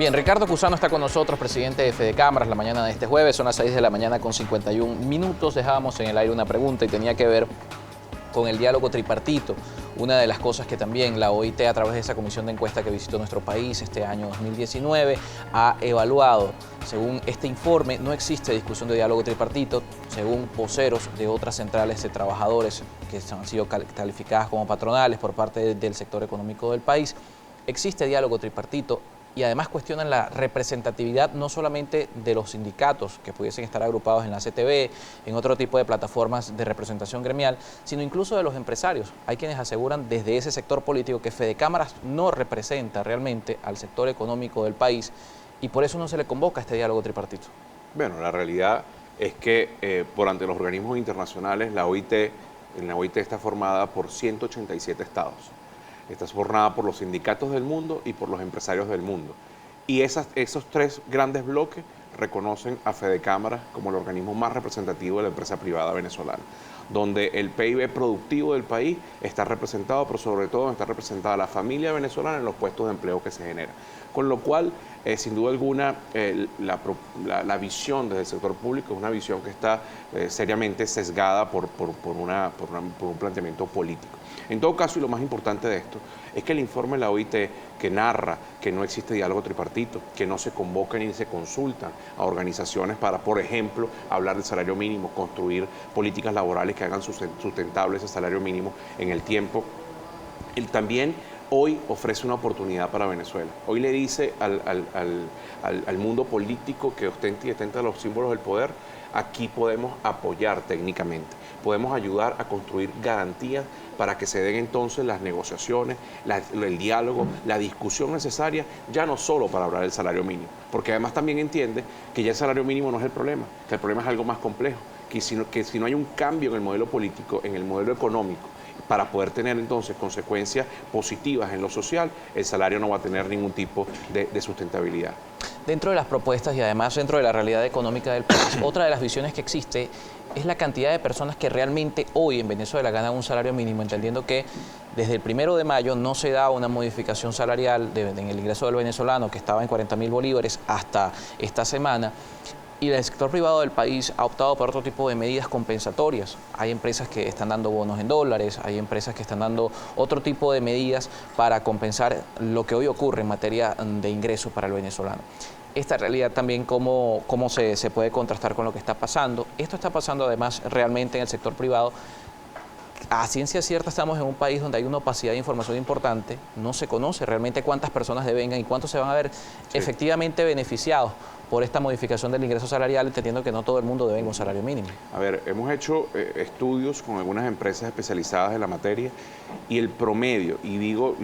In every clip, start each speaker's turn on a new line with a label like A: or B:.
A: Bien, Ricardo Cusano está con nosotros, presidente de Fedecámaras, la mañana de este jueves. Son las 6 de la mañana con 51 minutos. Dejábamos en el aire una pregunta y tenía que ver con el diálogo tripartito. Una de las cosas que también la OIT, a través de esa comisión de encuesta que visitó nuestro país este año 2019, ha evaluado. Según este informe, no existe discusión de diálogo tripartito. Según voceros de otras centrales de trabajadores que han sido calificadas como patronales por parte del sector económico del país, existe diálogo tripartito. Y además cuestionan la representatividad no solamente de los sindicatos que pudiesen estar agrupados en la CTV, en otro tipo de plataformas de representación gremial, sino incluso de los empresarios. Hay quienes aseguran desde ese sector político que Fedecámaras no representa realmente al sector económico del país y por eso no se le convoca a este diálogo tripartito.
B: Bueno, la realidad es que por ante los organismos internacionales, en la OIT está formada por 187 estados. Está formada por los sindicatos del mundo y por los empresarios del mundo. Y esos tres grandes bloques reconocen a Fedecámaras como el organismo más representativo de la empresa privada venezolana, donde el PIB productivo del país está representado, pero sobre todo está representada la familia venezolana en los puestos de empleo que se generan. Con lo cual, sin duda alguna, la visión desde el sector público es una visión que está seriamente sesgada por un planteamiento político. En todo caso, y lo más importante de esto, es que el informe de la OIT que narra que no existe diálogo tripartito, que no se convocan ni se consultan a organizaciones para, por ejemplo, hablar del salario mínimo, construir políticas laborales que hagan sustentable ese salario mínimo en el tiempo. Él también hoy ofrece una oportunidad para Venezuela. Hoy le dice al mundo político que ostenta los símbolos del poder, aquí podemos apoyar técnicamente, podemos ayudar a construir garantías para que se den entonces las negociaciones, el diálogo, la discusión necesaria, ya no solo para hablar del salario mínimo, porque además también entiende que ya el salario mínimo no es el problema, que el problema es algo más complejo, que si no hay un cambio en el modelo político, en el modelo económico, para poder tener entonces consecuencias positivas en lo social, el salario no va a tener ningún tipo de sustentabilidad.
A: Dentro de las propuestas y además dentro de la realidad económica del país, otra de las visiones que existe es la cantidad de personas que realmente hoy en Venezuela ganan un salario mínimo, entendiendo que desde el 1 de mayo no se da una modificación salarial en el ingreso del venezolano, que estaba en 40.000 bolívares hasta esta semana. Y el sector privado del país ha optado por otro tipo de medidas compensatorias. Hay empresas que están dando bonos en dólares, hay empresas que están dando otro tipo de medidas para compensar lo que hoy ocurre en materia de ingresos para el venezolano. Esta realidad también, cómo se puede contrastar con lo que está pasando. Esto está pasando además realmente en el sector privado. A ciencia cierta estamos en un país donde hay una opacidad de información importante, no se conoce realmente cuántas personas devengan y cuántos se van a ver efectivamente beneficiados por esta modificación del ingreso salarial, entendiendo que no todo el mundo debe un salario mínimo.
B: A ver, hemos hecho estudios con algunas empresas especializadas en la materia y el promedio,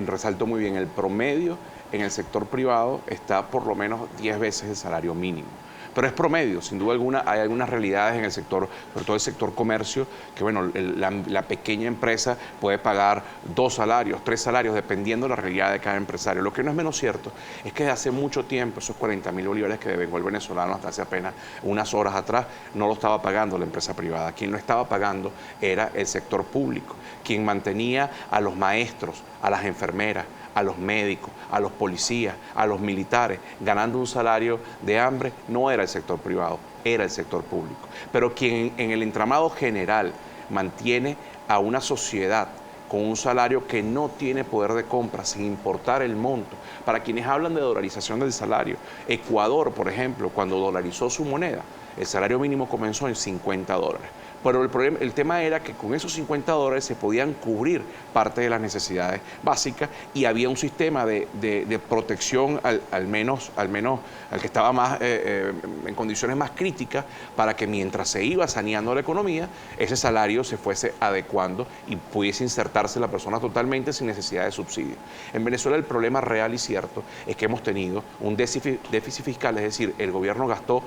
B: resalto muy bien, el promedio en el sector privado está por lo menos 10 veces el salario mínimo. Pero es promedio, sin duda alguna hay algunas realidades en el sector, sobre todo el sector comercio, que bueno, la pequeña empresa puede pagar 2 salarios, 3 salarios, dependiendo de la realidad de cada empresario. Lo que no es menos cierto es que desde hace mucho tiempo, esos 40.000 bolívares que devengó el venezolano hasta hace apenas unas horas atrás, no lo estaba pagando la empresa privada. Quien lo estaba pagando era el sector público, quien mantenía a los maestros, a las enfermeras, a los médicos, a los policías, a los militares, ganando un salario de hambre, no era el sector privado, era el sector público. Pero quien en el entramado general mantiene a una sociedad con un salario que no tiene poder de compra, sin importar el monto. Para quienes hablan de dolarización del salario, Ecuador, por ejemplo, cuando dolarizó su moneda, el salario mínimo comenzó en $50. Pero el tema era que con esos $50 se podían cubrir parte de las necesidades básicas y había un sistema de protección al menos al que estaba más en condiciones más críticas para que mientras se iba saneando la economía, ese salario se fuese adecuando y pudiese insertarse la persona totalmente sin necesidad de subsidio. En Venezuela el problema real y cierto es que hemos tenido un déficit fiscal, es decir, el gobierno gastó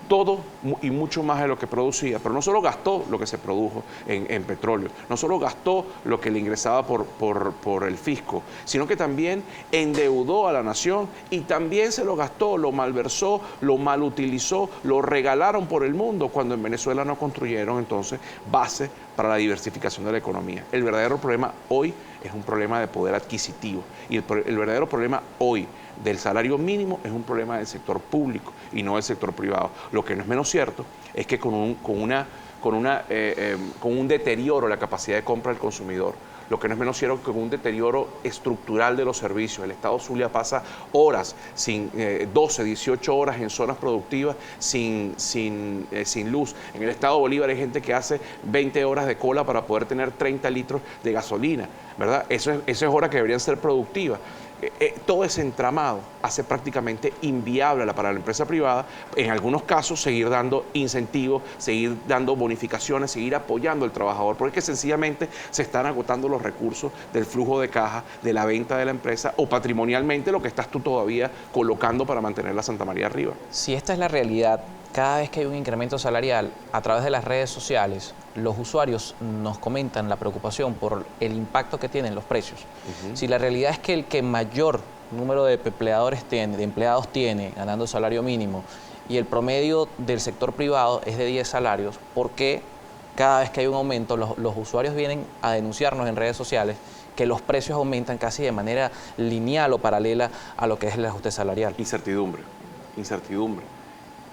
B: todo y mucho más de lo que producía, pero no solo gastó lo que se produjo en petróleo, no solo gastó lo que le ingresaba por el fisco, sino que también endeudó a la nación y también se lo gastó, lo malversó, lo malutilizó, lo regalaron por el mundo, cuando en Venezuela no construyeron entonces bases para la diversificación de la economía. El verdadero problema hoy es un problema de poder adquisitivo y el verdadero problema hoy del salario mínimo es un problema del sector público y no del sector privado. Lo que no es menos cierto es que con un deterioro en la capacidad de compra del consumidor, lo que no es menos cierto que con un deterioro estructural de los servicios. El Estado Zulia pasa horas, 12, 18 horas en zonas productivas sin luz. En el Estado Bolívar hay gente que hace 20 horas de cola para poder tener 30 litros de gasolina, ¿verdad? Eso es hora que deberían ser productivas. Todo ese entramado hace prácticamente inviable para la empresa privada, en algunos casos, seguir dando incentivos, seguir dando bonificaciones, seguir apoyando al trabajador, porque sencillamente se están agotando los recursos del flujo de caja, de la venta de la empresa o patrimonialmente lo que estás tú todavía colocando para mantener la Santa María arriba.
A: Si esta es la realidad, cada vez que hay un incremento salarial a través de las redes sociales, los usuarios nos comentan la preocupación por el impacto que tienen los precios. Si la realidad es que el que mayor número de empleados tiene ganando salario mínimo y el promedio del sector privado es de 10 salarios, ¿por qué cada vez que hay un aumento los usuarios vienen a denunciarnos en redes sociales que los precios aumentan casi de manera lineal o paralela a lo que es el ajuste salarial?
B: Incertidumbre.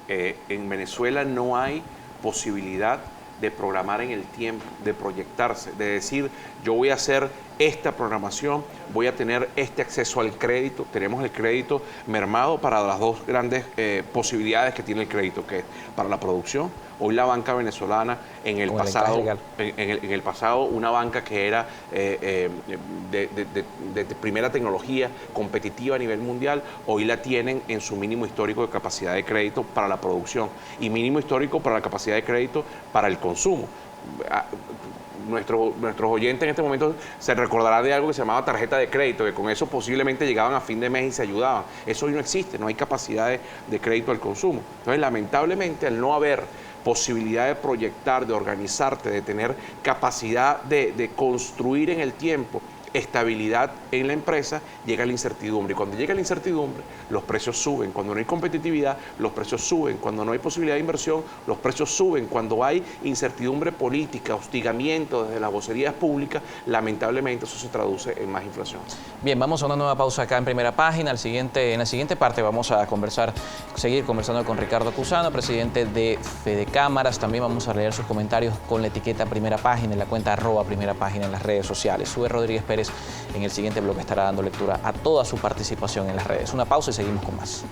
B: En Venezuela no hay posibilidad de programar en el tiempo, de proyectarse, de decir, yo voy a hacer esta programación, voy a tener este acceso al crédito. Tenemos el crédito mermado para las dos grandes posibilidades que tiene el crédito, que es para la producción. Hoy la banca venezolana, en el pasado, una banca que era de primera tecnología, competitiva a nivel mundial, hoy la tienen en su mínimo histórico de capacidad de crédito para la producción y mínimo histórico para la capacidad de crédito para el consumo. Nuestros oyentes en este momento se recordarán de algo que se llamaba tarjeta de crédito, que con eso posiblemente llegaban a fin de mes y se ayudaban. Eso hoy no existe, no hay capacidad de crédito al consumo. Entonces, lamentablemente, al no haber posibilidad de proyectar, de organizarte, de tener capacidad de construir en el tiempo estabilidad en la empresa, llega la incertidumbre. Y cuando llega la incertidumbre, los precios suben. Cuando no hay competitividad, los precios suben. Cuando no hay posibilidad de inversión, los precios suben. Cuando hay incertidumbre política, hostigamiento desde las vocerías públicas, lamentablemente eso se traduce en más inflación.
A: Bien, vamos a una nueva pausa acá en Primera Página. En la siguiente parte vamos a seguir conversando con Ricardo Cusano, presidente de Fedecámaras. También vamos a leer sus comentarios con la etiqueta Primera Página en la cuenta @Primera Página en las redes sociales. Sube Rodríguez Pérez en el siguiente bloque estará dando lectura a toda su participación en las redes. Una pausa y seguimos con más.